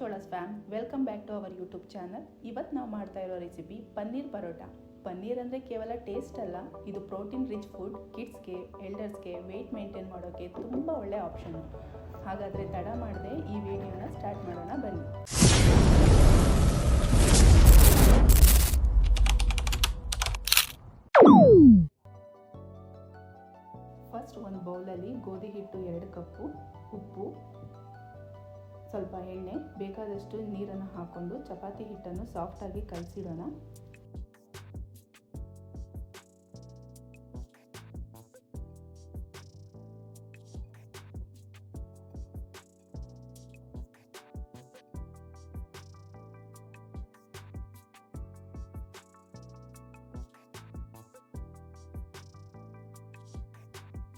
Cholas fam, welcome back to our YouTube channel. ಇವತ್ತು ನಾವು ಮಾಡ್ತಾ ಇರೋ ರೆಸಿಪಿ ಪನ್ನೀರ್ ಪರೋಟ. ಪನ್ನೀರ್ ಅಂದರೆ ಕೇವಲ ಟೇಸ್ಟ್ ಅಲ್ಲ, ಇದು ಪ್ರೋಟೀನ್ ರಿಚ್ ಫುಡ್. ಕಿಡ್ಸ್ಗೆ, ಎಲ್ಡರ್ಸ್ಗೆ ವೆಯ್ಟ್ ಮೇಂಟೈನ್ ಮಾಡೋಕ್ಕೆ ತುಂಬ ಒಳ್ಳೆ ಆಪ್ಷನು. ಹಾಗಾದರೆ ತಡ ಮಾಡದೆ ಈ ವಿಡಿಯೋನ ಸ್ಟಾರ್ಟ್ ಮಾಡೋಣ ಬನ್ನಿ. ಫಸ್ಟ್ ಒಂದು ಬೌಲಲ್ಲಿ ಗೋಧಿ ಹಿಟ್ಟು 2 ಕಪ್ಪು, ಉಪ್ಪು, ಸ್ವಲ್ಪ ಎಣ್ಣೆ, ಬೇಕಾದಷ್ಟು ನೀರನ್ನು ಹಾಕ್ಕೊಂಡು ಚಪಾತಿ ಹಿಟ್ಟನ್ನು ಸಾಫ್ಟಾಗಿ ಕಲಸಿಡೋಣ.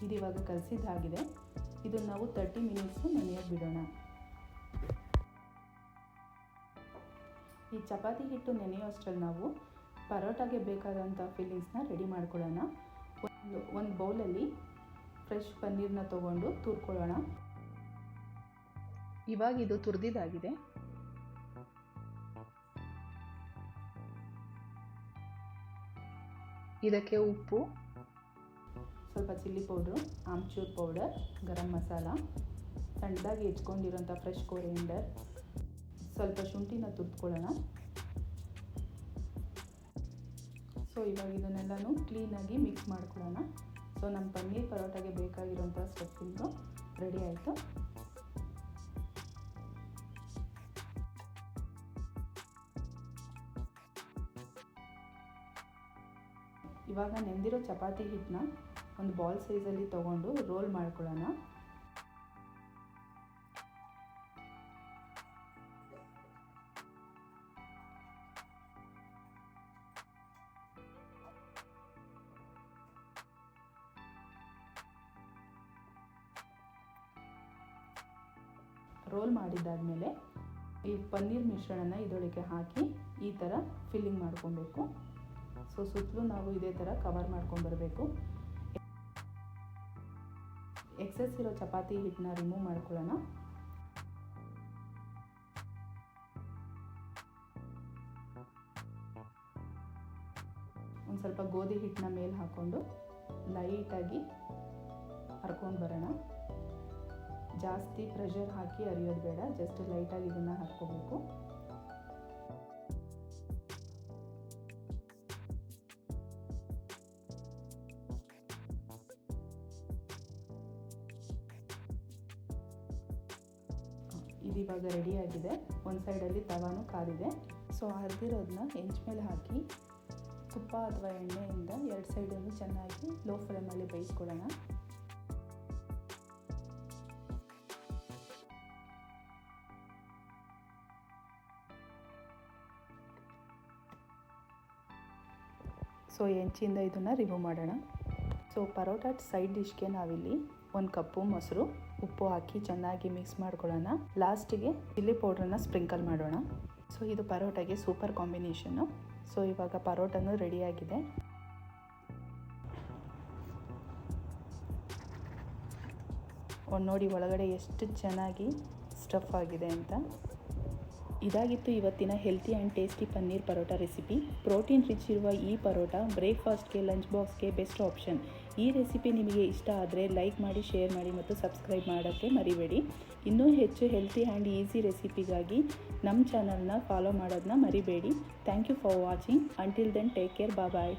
ಇದಿವಾಗ ಕಲಸಿದ್ದಾಗಿದೆ. ಇದನ್ನು ನಾವು 30 ಮಿನಿಟ್ಸು ನೆನೆಯೋಕೆ ಬಿಡೋಣ. ಈ ಚಪಾತಿ ಹಿಟ್ಟು ನೆನೆಯೋ ಅಷ್ಟರಲ್ಲಿ ನಾವು ಪರೋಟಾಗೆ ಬೇಕಾದಂಥ ಫಿಲ್ಲಿಂಗ್ಸ್ನ ರೆಡಿ ಮಾಡ್ಕೊಳ್ಳೋಣ. ಒಂದು ಬೌಲಲ್ಲಿ ಫ್ರೆಶ್ ಪನ್ನೀರನ್ನ ತೊಗೊಂಡು ತುರ್ಕೊಳ್ಳೋಣ. ಇವಾಗ ಇದು ತುರಿದಿದ್ದಾಗಿದೆ. ಇದಕ್ಕೆ ಉಪ್ಪು, ಸ್ವಲ್ಪ chilli powder, amchur powder, garam masala, ಸಣ್ಣದಾಗಿ ಹೆಚ್ಕೊಂಡಿರೋಂಥ ಫ್ರೆಶ್ ಕೊರಿಯಂಡರ್, ಸ್ವಲ್ಪ ಶುಂಠಿನ ತುರ್ಕೊಳ್ಳೋಣ. ಸೊ ಇವಾಗ ಇದನ್ನೆಲ್ಲನೂ ಕ್ಲೀನಾಗಿ ಮಿಕ್ಸ್ ಮಾಡ್ಕೊಳ್ಳೋಣ. ಸೊ ನಮ್ಮ ಪನ್ನೀರ್ ಪರೋಟಾಗೆ ಬೇಕಾಗಿರೋಂಥ ಸ್ಟಫಿಂಗು ರೆಡಿ ಆಯಿತು. ಇವಾಗ ನೆಂದಿರೋ ಚಪಾತಿ ಹಿಟ್ಟನ್ನ ಒಂದು ಬಾಲ್ ಸೈಜಲ್ಲಿ ತೊಗೊಂಡು ರೋಲ್ ಮಾಡ್ಕೊಳ್ಳೋಣ. ರೋಲ್ ಮಾಡಿದ್ದಾದಮೇಲೆ ಈ ಪನ್ನೀರ್ ಮಿಶ್ರಣನ ಇದರೊಳಗೆ ಹಾಕಿ ಈ ಥರ ಫಿಲ್ಲಿಂಗ್ ಮಾಡ್ಕೊಬೇಕು. ಸೊ ಸುತ್ತಲೂ ನಾವು ಇದೇ ಥರ ಕವರ್ ಮಾಡ್ಕೊಂಡ್ಬರಬೇಕು. ಎಕ್ಸೆಸ್ ಇರೋ ಚಪಾತಿ ಹಿಟ್ಟನ್ನ ರಿಮೂವ್ ಮಾಡ್ಕೊಳ್ಳೋಣ. ಒಂದು ಸ್ವಲ್ಪ ಗೋಧಿ ಹಿಟ್ಟನ್ನ ಮೇಲೆ ಹಾಕ್ಕೊಂಡು ಲೈಟಾಗಿ ಹರ್ಕೊಂಡು ಬರೋಣ. ಜಾಸ್ತಿ ಪ್ರೆಷರ್ ಹಾಕಿ ಅರಿಯೋದು ಬೇಡ, ಜಸ್ಟ್ ಲೈಟಾಗಿ ಇದನ್ನು ಹಾಕ್ಕೋಬೇಕು. ಇದಿವಾಗ ರೆಡಿಯಾಗಿದೆ. ಒಂದು ಸೈಡಲ್ಲಿ ತವಾನು ಕಾದಿದೆ. ಸೊ ಹರಿದಿರೋದನ್ನ ಹೆಂಚು ಮೇಲೆ ಹಾಕಿ ತುಪ್ಪ ಅಥವಾ ಎಣ್ಣೆಯಿಂದ 2 ಸೈಡನ್ನು ಚೆನ್ನಾಗಿ ಲೋ ಫ್ಲೇಮಲ್ಲಿ ಬೇಯಿಸ್ಕೊಳ್ಳೋಣ. ಸೊ ಹೆಂಚಿಂದ ಇದನ್ನು ರಿಮೂವ್ ಮಾಡೋಣ. ಸೊ ಪರೋಟಾ ಸೈಡ್ ಡಿಶ್ಗೆ ನಾವಿಲ್ಲಿ 1 ಕಪ್ಪು ಮೊಸರು, ಉಪ್ಪು ಹಾಕಿ ಚೆನ್ನಾಗಿ ಮಿಕ್ಸ್ ಮಾಡ್ಕೊಳ್ಳೋಣ. ಲಾಸ್ಟಿಗೆ ಚಿಲ್ಲಿ ಪೌಡ್ರನ್ನ ಸ್ಪ್ರಿಂಕಲ್ ಮಾಡೋಣ. ಸೊ ಇದು ಪರೋಟಾಗೆ ಸೂಪರ್ ಕಾಂಬಿನೇಷನ್ನು. ಸೊ ಇವಾಗ ಪರೋಟನೂ ರೆಡಿಯಾಗಿದೆ. ನೋಡಿ ಒಳಗಡೆ ಎಷ್ಟು ಚೆನ್ನಾಗಿ ಸ್ಟಫ್ ಆಗಿದೆ ಅಂತ. ಇದಾಗಿತ್ತು ಇವತ್ತಿನ healthy and tasty paneer paratha recipe. Protein rich ಇರುವ ಈ ಪರೋಟ ಬ್ರೇಕ್ಫಾಸ್ಟ್ಗೆ, ಲಂಚ್ ಬಾಕ್ಸ್ಗೆ ಬೆಸ್ಟ್ ಆಪ್ಷನ್. ಈ ರೆಸಿಪಿ ನಿಮಗೆ ಇಷ್ಟ ಆದರೆ ಲೈಕ್ ಮಾಡಿ, ಶೇರ್ ಮಾಡಿ ಮತ್ತು ಸಬ್ಸ್ಕ್ರೈಬ್ ಮಾಡೋಕ್ಕೆ ಮರಿಬೇಡಿ. ಇನ್ನೂ ಹೆಚ್ಚು ಹೆಲ್ತಿ ಆ್ಯಂಡ್ ಈಸಿ ರೆಸಿಪಿಗಾಗಿ ನಮ್ಮ ಚಾನಲ್ನ ಫಾಲೋ ಮಾಡೋದನ್ನ ಮರಿಬೇಡಿ. Thank you for watching. Until then take care. Bye.